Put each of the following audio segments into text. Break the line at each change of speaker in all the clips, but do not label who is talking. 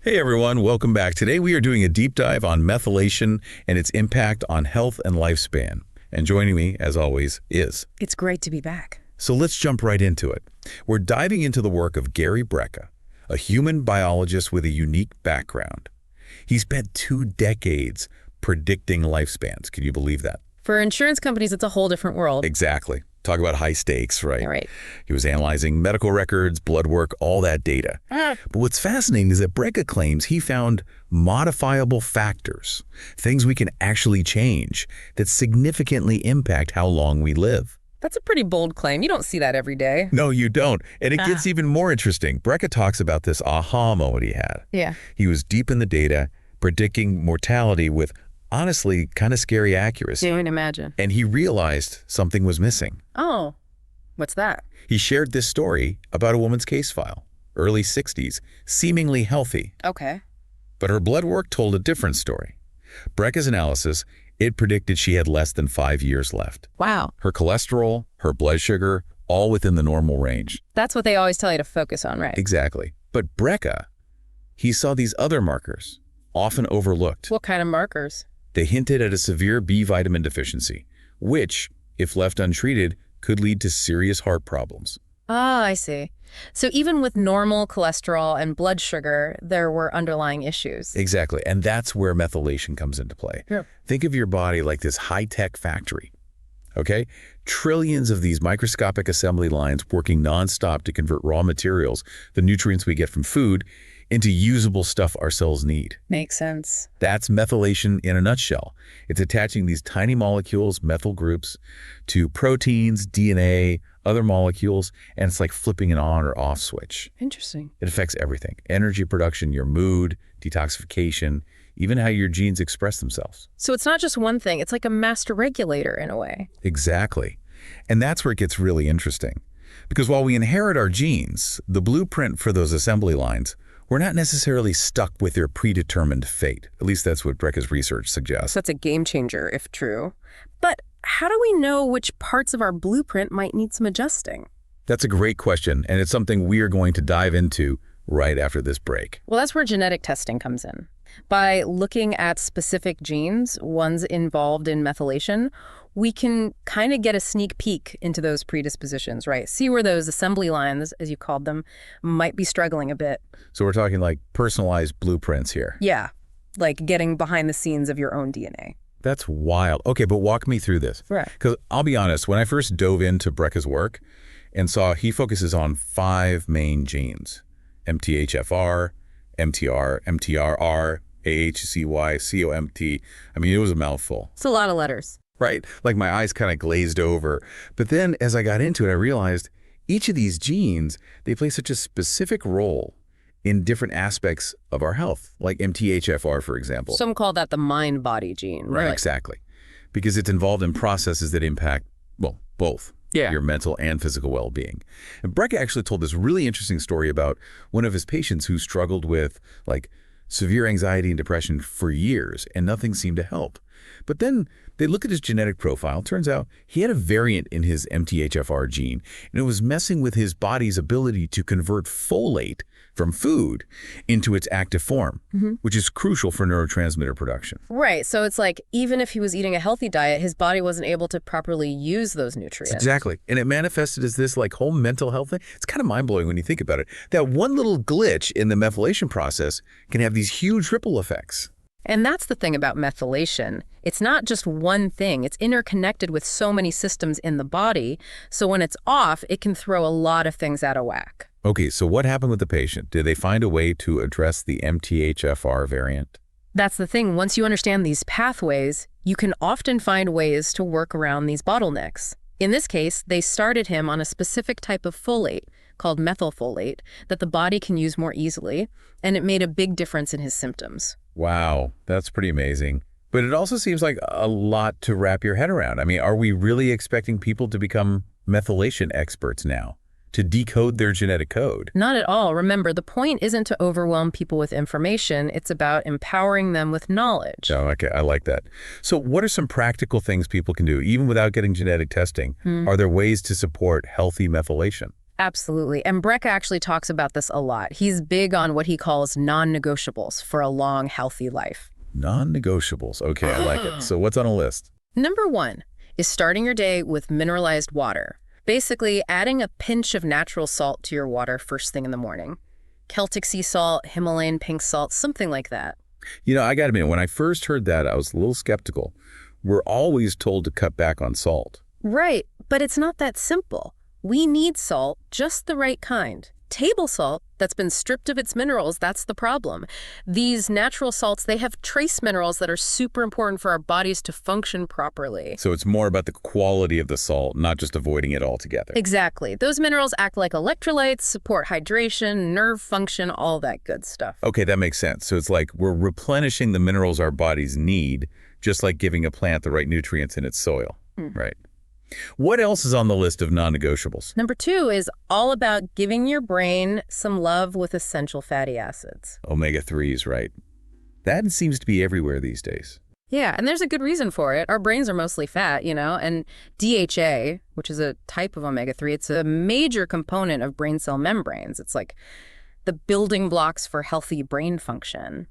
Hey everyone, welcome back. Today we are doing a deep dive on methylation and its impact on health and lifespan. And joining me, as always, is...
It's great to be back.
So let's jump right into it. We're diving into the work of Gary Breca, a human biologist with a unique background. He spent 2 decades predicting lifespans. Can you believe that?
For insurance companies, it's a whole different world.
Exactly. Talk about high stakes, right?
Right.
He was analyzing medical records, blood work, all that data. But what's fascinating is that Breca claims he found modifiable factors, things we can actually change, that significantly impact how long we live.
That's a pretty bold claim. You don't see that every day.
No, you don't. And it gets even more interesting. Breca talks about this aha moment he had.
Yeah.
He was deep in the data, predicting mortality with honestly kind of scary accuracy.
You can imagine.
And he realized something was missing.
Oh, what's that?
He shared this story about a woman's case file, early 60s, seemingly healthy.
Okay.
But her blood work told a different story. Breca's analysis, it predicted she had less than 5 years left.
Wow.
Her cholesterol, her blood sugar, all within the normal range.
That's what they always tell you to focus on, right?
Exactly. But Breca, he saw these other markers, often overlooked.
What kind of markers?
They hinted at a severe B vitamin deficiency, which, if left untreated, could lead to serious heart problems.
Ah, I see. So even with normal cholesterol and blood sugar, there were underlying issues.
Exactly, and that's where methylation comes into play.
Yeah.
Think of your body like this high-tech factory, okay? Trillions of these microscopic assembly lines working nonstop to convert raw materials, the nutrients we get from food, into usable stuff our cells need.
Makes sense.
That's methylation in a nutshell. It's attaching these tiny molecules, methyl groups, to proteins, DNA, other molecules, and it's like flipping an on or off switch.
Interesting.
It affects everything. Energy production, your mood, detoxification, even how your genes express themselves.
So it's not just one thing. It's like a master regulator in a way.
Exactly. And that's where it gets really interesting. Because while we inherit our genes, the blueprint for those assembly lines, we're not necessarily stuck with their predetermined fate. At least that's what Breca's research suggests.
That's a game changer, if true. But how do we know which parts of our blueprint might need some adjusting?
That's a great question, and it's something we are going to dive into right after this break.
Well, that's where genetic testing comes in. By looking at specific genes, ones involved in methylation, we can kind of get a sneak peek into those predispositions, right? See where those assembly lines, as you called them, might be struggling a bit.
So we're talking like personalized blueprints here.
Yeah, like getting behind the scenes of your own DNA.
That's wild. Okay, but walk me through this.
Right.
Because I'll be honest, when I first dove into Breca's work and saw he focuses on 5 main genes, MTHFR, MTR, MTRR, AHCY, COMT. I mean, it was a mouthful.
It's a lot of letters.
Right? Like my eyes kind of glazed over. But then as I got into it, I realized each of these genes, they play such a specific role in different aspects of our health, like MTHFR, for example.
Some call that the mind-body gene.
Right,
Like,
exactly. Because it's involved in processes that impact, well, both.
Yeah.
Your mental and physical well-being. And Breca actually told this really interesting story about one of his patients who struggled with like severe anxiety and depression for years, and nothing seemed to help. But then they look at his genetic profile. Turns out he had a variant in his MTHFR gene, and it was messing with his body's ability to convert folate from food into its active form, which is crucial for neurotransmitter production.
Right. So it's like even if he was eating a healthy diet, his body wasn't able to properly use those nutrients.
Exactly. And it manifested as this like whole mental health thing. It's kind of mind-blowing when you think about it. That one little glitch in the methylation process can have these huge ripple effects.
And that's the thing about methylation. It's not just one thing. It's interconnected with so many systems in the body. So when it's off, it can throw a lot of things out of whack.
Okay, so what happened with the patient? Did they find a way to address the MTHFR variant?
That's the thing. Once you understand these pathways, you can often find ways to work around these bottlenecks. In this case, they started him on a specific type of folate called methylfolate that the body can use more easily, and it made a big difference in his symptoms.
Wow, that's pretty amazing. But it also seems like a lot to wrap your head around. I mean, are we really expecting people to become methylation experts now? To decode their genetic code?
Not at all. Remember, the point isn't to overwhelm people with information. It's about empowering them with knowledge.
Oh, okay. I like that. So what are some practical things people can do, even without getting genetic testing? Are there ways to support healthy methylation?
Absolutely. And Breca actually talks about this a lot. He's big on what he calls non-negotiables for a long, healthy life.
Non-negotiables. Okay, I like it. So what's on a list?
Number 1 is starting your day with mineralized water. Basically, adding a pinch of natural salt to your water first thing in the morning. Celtic sea salt, Himalayan pink salt, something like that.
I gotta admit, when I first heard that, I was a little skeptical. We're always told to cut back on salt.
Right, but it's not that simple. We need salt, just the right kind. Table salt that's been stripped of its minerals, that's the problem. These natural salts, they have trace minerals that are super important for our bodies to function properly.
So it's more about the quality of the salt, not just avoiding it altogether.
Exactly. Those minerals act like electrolytes, support hydration, nerve function, all that good stuff.
Okay, that makes sense. So it's like we're replenishing the minerals our bodies need, just like giving a plant the right nutrients in its soil. Right. What else is on the list of non-negotiables?
Number 2 is all about giving your brain some love with essential fatty acids.
Omega-3s, right. That seems to be everywhere these days.
Yeah, and there's a good reason for it. Our brains are mostly fat, and DHA, which is a type of omega-3, it's a major component of brain cell membranes. It's like the building blocks for healthy brain function.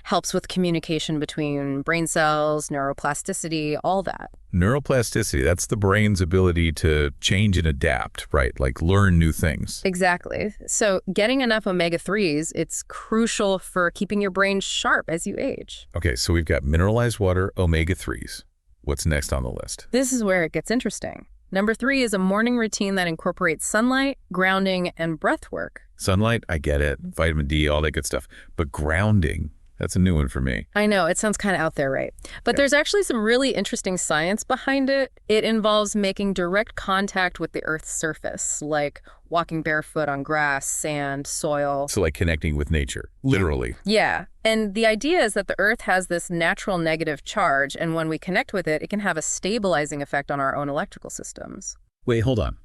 Helps with communication between brain cells, neuroplasticity, all that.
Neuroplasticity, that's the brain's ability to change and adapt, right? Like learn new things.
Exactly. So getting enough omega-3s, it's crucial for keeping your brain sharp as you age.
Okay, so we've got mineralized water, omega-3s. What's next on the list?
This is where it gets interesting. Number 3 is a morning routine that incorporates sunlight, grounding, and breath work.
Sunlight, I get it. Vitamin D, all that good stuff. But grounding, that's a new one for me.
I know, it sounds kind of out there, right? But there's actually some really interesting science behind it. It involves making direct contact with the Earth's surface, like walking barefoot on grass, sand, soil.
So like connecting with nature, literally.
Yeah, and the idea is that the Earth has this natural negative charge, and when we connect with it, it can have a stabilizing effect on our own electrical systems.
Wait, hold on.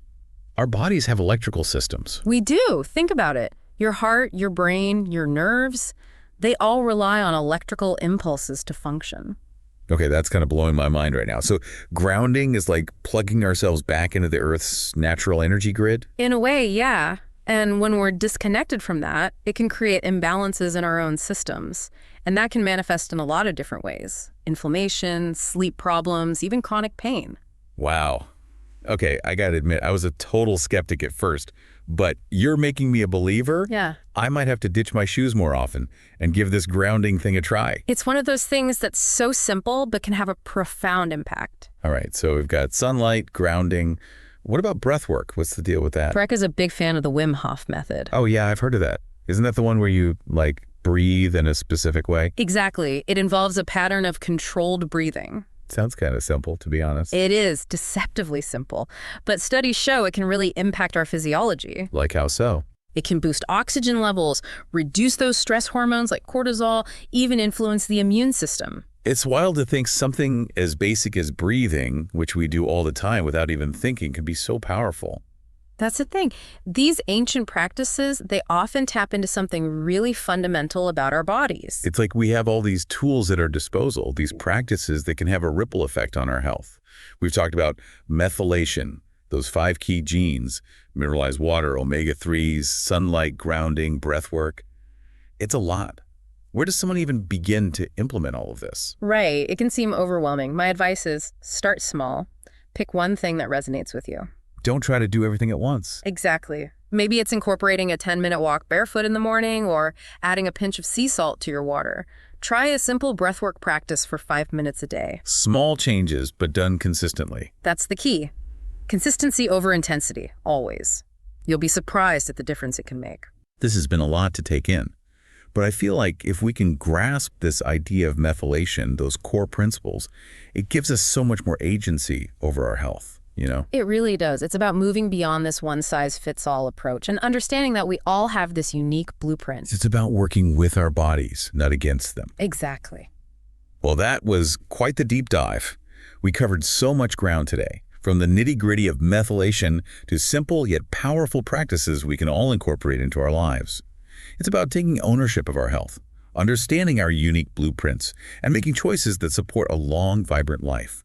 Our bodies have electrical systems.
We do. Think about it. Your heart, your brain, your nerves, they all rely on electrical impulses to function.
Okay, that's kind of blowing my mind right now. So grounding is like plugging ourselves back into the Earth's natural energy grid?
In a way, yeah. And when we're disconnected from that, it can create imbalances in our own systems. And that can manifest in a lot of different ways. Inflammation, sleep problems, even chronic pain.
Wow. Okay, I gotta admit, I was a total skeptic at first, but you're making me a believer?
Yeah.
I might have to ditch my shoes more often and give this grounding thing a try.
It's one of those things that's so simple, but can have a profound impact.
All right, so we've got sunlight, grounding. What about breath work? What's the deal with that?
Breca's a big fan of the Wim Hof method.
Oh yeah, I've heard of that. Isn't that the one where you, like, breathe in a specific way?
Exactly. It involves a pattern of controlled breathing.
Sounds kind of simple, to be honest.
It is deceptively simple, but studies show it can really impact our physiology.
Like how so?
It can boost oxygen levels, reduce those stress hormones like cortisol, even influence the immune system.
It's wild to think something as basic as breathing, which we do all the time without even thinking, can be so powerful.
That's the thing. These ancient practices, they often tap into something really fundamental about our bodies.
It's like we have all these tools at our disposal, these practices that can have a ripple effect on our health. We've talked about methylation, those 5 key genes, mineralized water, omega-3s, sunlight, grounding, breath work. It's a lot. Where does someone even begin to implement all of this?
Right. It can seem overwhelming. My advice is start small. Pick one thing that resonates with you.
Don't try to do everything at once.
Exactly. Maybe it's incorporating a 10-minute walk barefoot in the morning or adding a pinch of sea salt to your water. Try a simple breathwork practice for 5 minutes a day.
Small changes, but done consistently.
That's the key. Consistency over intensity, always. You'll be surprised at the difference it can make.
This has been a lot to take in. But I feel like if we can grasp this idea of methylation, those core principles, it gives us so much more agency over our health.
It really does. It's about moving beyond this one-size-fits-all approach and understanding that we all have this unique blueprint.
It's about working with our bodies, not against them.
Exactly.
Well, that was quite the deep dive. We covered so much ground today, from the nitty-gritty of methylation to simple yet powerful practices we can all incorporate into our lives. It's about taking ownership of our health, understanding our unique blueprints, and making choices that support a long, vibrant life.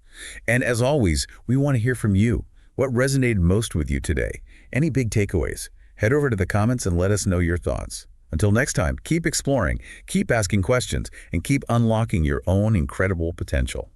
And as always, we want to hear from you. What resonated most with you today? Any big takeaways? Head over to the comments and let us know your thoughts. Until next time, keep exploring, keep asking questions, and keep unlocking your own incredible potential.